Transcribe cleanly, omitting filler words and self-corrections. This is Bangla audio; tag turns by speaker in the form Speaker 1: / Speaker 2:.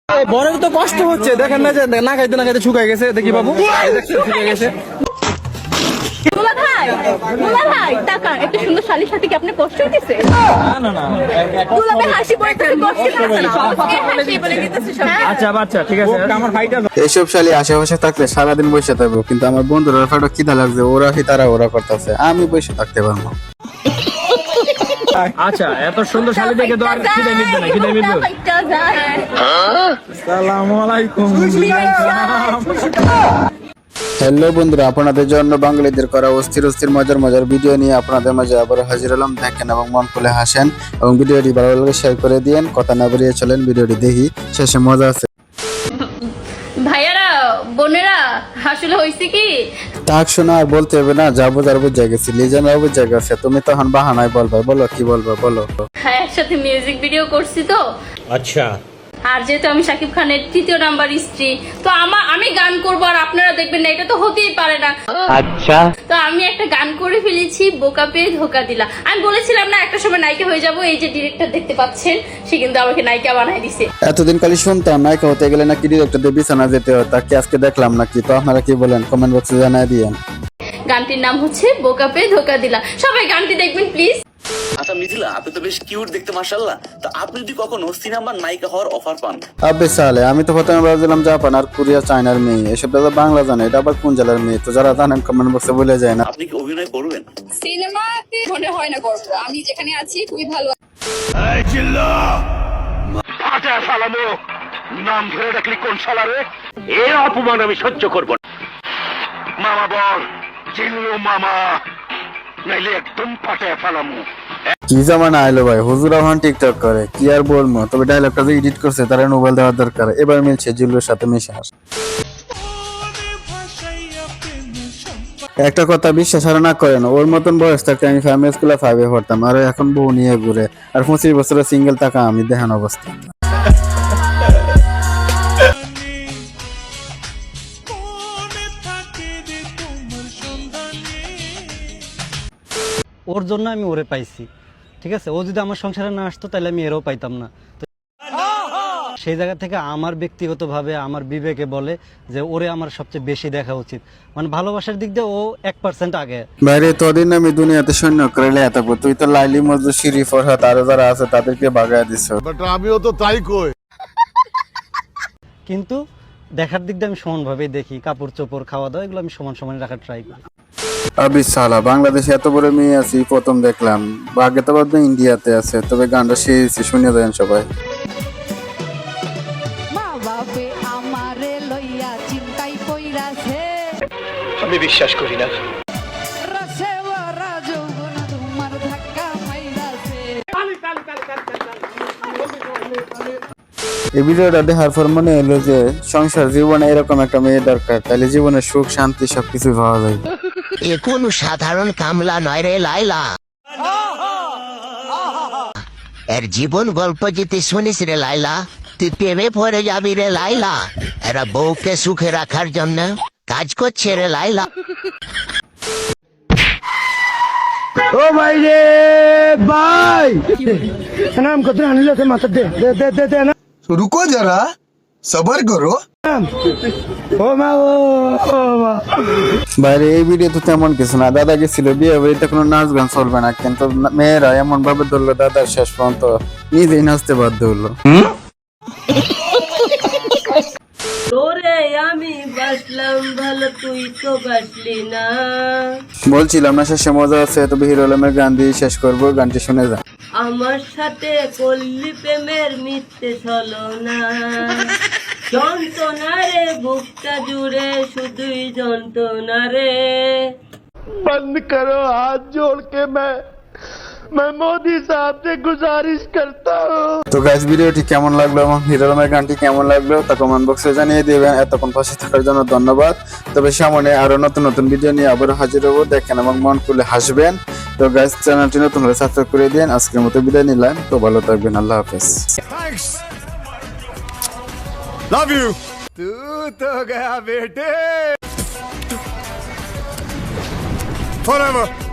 Speaker 1: বড় তো কষ্ট হচ্ছে, দেখেন না যে না খাইতে না খাইতে শুকায় গেছে। দেখি বাবু, শুকিয়ে গেছে।
Speaker 2: ভাই টাকা একটা সুন্দর শালীর সাথে কি আপনি কষ্ট হইতেছে? হাসি পড়ে
Speaker 1: আচ্ছা বাচ্চা ঠিক আছে, আমার ভাইটা
Speaker 3: এইসব শালি আশেপাশে থাকলে সারাদিন বসে থাকবো, কিন্তু আমার বন্ধুরা ফটো খিদা লাগছে, ওরা তারা ওরা করতেছে, আমি বসে থাকতে পারবো।
Speaker 1: আচ্ছা এত সুন্দর শালি দেখে তো আর খিদে মিটবে না, খিদে মিটবে। আসসালামু আলাইকুম।
Speaker 3: হ্যালো বন্ধুরা, আপনাদের জন্য বাঙালিদের করা অস্থির অস্থির মজার মজার ভিডিও নিয়ে আপনাদের মাঝে আবার হাজির হলাম। দেখেন এবং মন খুলে হাসেন এবং ভিডিওটি ভালো লাগলে শেয়ার করে দিয়েন। কথা না বেরিয়ে চলেন ভিডিওটি দেখি, শেষে মজা আছে।
Speaker 2: ভাইয়ারা বোনেরা আসলে হইছে কি,
Speaker 3: তাক শোনা আর বলতে হবে না, যাবো যাবো জায়গা লিজেন্ডার জায়গা আছে, তুমি তখন বাহানায় বলবা, বলো কি বলবা বলো।
Speaker 2: হ্যাঁ একসাথে মিউজিক ভিডিও করছি তো।
Speaker 1: আচ্ছা,
Speaker 2: আর যেহেতু আমি শাকিব খানের তৃতীয় নাম্বার স্ত্রী, তো আমি গান করবো আর আপনারা দেখবেন না, এটা তো হতেই পারে না।
Speaker 1: আচ্ছা
Speaker 2: তো আমি একটা গান করে ফেলেছি, বোকা পেয়ে ধোকা দিলা। আমি বলেছিলাম না একটা সময় নায়িকা হয়ে যাব, এই যে ডিরেক্টর দেখতে পাচ্ছেন সে কিন্তু আমাকে নায়িকা বানাই দিছে।
Speaker 3: এতদিন খালি শুনতাম নায়িকা হতে গেলে নাকি ডিরেক্টরদের বিছানা যেতে হয়, তাকে আজকে দেখলাম নাকি। তো আপনারা কি বলেন কমেন্ট বক্সে জানাই দিয়েন।
Speaker 2: গানটির নাম হচ্ছে বোকা পেয়ে ধোকা দিলা, সবাই গানটি দেখবেন প্লিজ।
Speaker 4: আচ্ছা মিথিলা, আপনি তো বেশ কিউট দেখতে মাশাআল্লাহ। তো আপনি যদি কখনো সিনেমার নায়িকা হওয়ার অফার পান?
Speaker 3: আবে সালে, আমি তো প্রথমে ভাবছিলাম জাপান আর কোরিয়া চায়নার মেয়ে, এসব তো বাংলা জানে, এটা আবার কোন জেলার মেয়ে? তো যারা জানেন কমেন্ট বক্সে বলে যায় না।
Speaker 4: আপনি কি অভিনয় করবেন?
Speaker 5: সিনেমাতে মনে হয় না করবো, আমি যেখানে আছি খুবই ভালো।
Speaker 6: নাম ধরে ডাকলি কোন শালারে? এ অপমান আমি সহ্য করব না। মামা বল, জিল্লু মামা, নাইলে একদম ফাটায় ফেলামু।
Speaker 3: কি জামানা আইলো ভাই, হুজুর এখন টিকটক করে, কি আর বলবো। তবে ডায়লগটা যে এডিট করছে তারা নোবেল দেওয়ার দরকার, এবার মিলছে জিল্লুর সাথে মিশাস। একটা কথা বিশ্বাস আর না করেন, ওর মতন বয়স থাকতে আমি ফ্যামিলি স্কুলে 5 এ পড়তাম, আর এখন বউ নিয়ে ঘুরে, আর 25 বছরের সিঙ্গেল টাকা আমি দেখান অবস্থা।
Speaker 7: ওর জন্য আমি ওরে পাইছি, ঠিক আছে? ও যদি আমার সংসারে না আসতো তাহলে আমি এরও পাইতাম না। সেই জায়গা থেকে আমার ব্যক্তিগতভাবে আমার বিবেকে বলে যে ওরে আমার সবচেয়ে বেশি দেখা উচিত, মানে ভালোবাসার দিক দিয়ে ও 1% আগে।
Speaker 3: বাইরে তদিন আমি দুনিয়াতে সৈন্য করে থাকবো, তুই তো লাইলি মজদুর শিরি ফরহাদ আরো যারা আছে তাদেরকে বাগায় দিছ।
Speaker 6: আমিও তো তাই কই।
Speaker 7: কিন্তু দেখার দিক দিয়ে আমি সমানভাবেই দেখি, কাপড় চোপড় খাওয়া দাওয়া এগুলো আমি সমান সমান রাখার ট্রাই করি।
Speaker 3: আবি সালা, বাংলাদেশে এত বড় মেয়ে আছে প্রথম দেখলাম, আগে তো বাদ ইন্ডিয়াতে আছে। তবে গানটা সেই শুনে দেন সবাই।
Speaker 6: আমি বিশ্বাস করি না।
Speaker 3: এই ভিডিওটা দেখার পর মনে হলো যে সংসার জীবনে এরকম একটা মেয়ে দরকার, তাহলে জীবনে সুখ শান্তি সবকিছু পাওয়া যায়।
Speaker 8: এ কোন সাধারণ কামলা নয় রে লাইলা, এর জীবন গল্প যেতে শুনিস রে লাইলা, তুই প্রেমে পড়ে যাবি রে লাইলা। এরা বউকে সুখে রাখার জন্য কাজ করছে রে লাইলা।
Speaker 1: ও ভাই রে ভাই, নাম কত আনিলে মাথা দে দে দে দে দে না।
Speaker 9: रुको जरा, सबर करो।
Speaker 1: ও মা ও মা।
Speaker 3: বাইরে এই ভিডিও তো তেমন কিছু না, দাদা গেছিল বিয়ে বাড়িতে, কোনো নাচ গান চলবে না, কিন্তু মেয়েরা এমন ভাবে ধরলো দাদা শেষ পর্যন্ত নিজেই নাচতে বাধ্য হলো।
Speaker 2: তোরে আমি বাসলাম ভালো, তুই তো বাসলি না।
Speaker 3: বলছিলাম না শেষে মজা আছে, তবে হিরো আলমের গান দিয়ে শেষ করবো, গানটি শুনে যান।
Speaker 2: আমার সাথে করলি প্রেমের মিথ্যে ছলনা, যন্ত্রণা রে বুকটা জুড়ে শুধুই যন্ত্রণা রে।
Speaker 6: बंद करो हाथ जोड़ के मैं मोदी साहब से गुजारिश करता हूँ।
Speaker 3: তো গাইস, ভিডিওটি কেমন লাগলো এবং হিরো আলমের গানটি কেমন লাগলো তা কমেন্ট বক্সে জানিয়ে দিবেন। এতক্ষণ পাশে থাকার জন্য ধন্যবাদ। তবে সামনে আরো নতুন নতুন ভিডিও নিয়ে আবার হাজির হবো, দেখেন এবং মন খুলে হাসবেন। তো গাইস, চ্যানেলটি নতুন হলে সাবস্ক্রাইব করে দিন। আজকের মতো বিদায় নিলাম, তো ভালো থাকবেন, আল্লাহ হাফেজ।
Speaker 9: Love you. तू तो गया बेटे, फॉरएवर।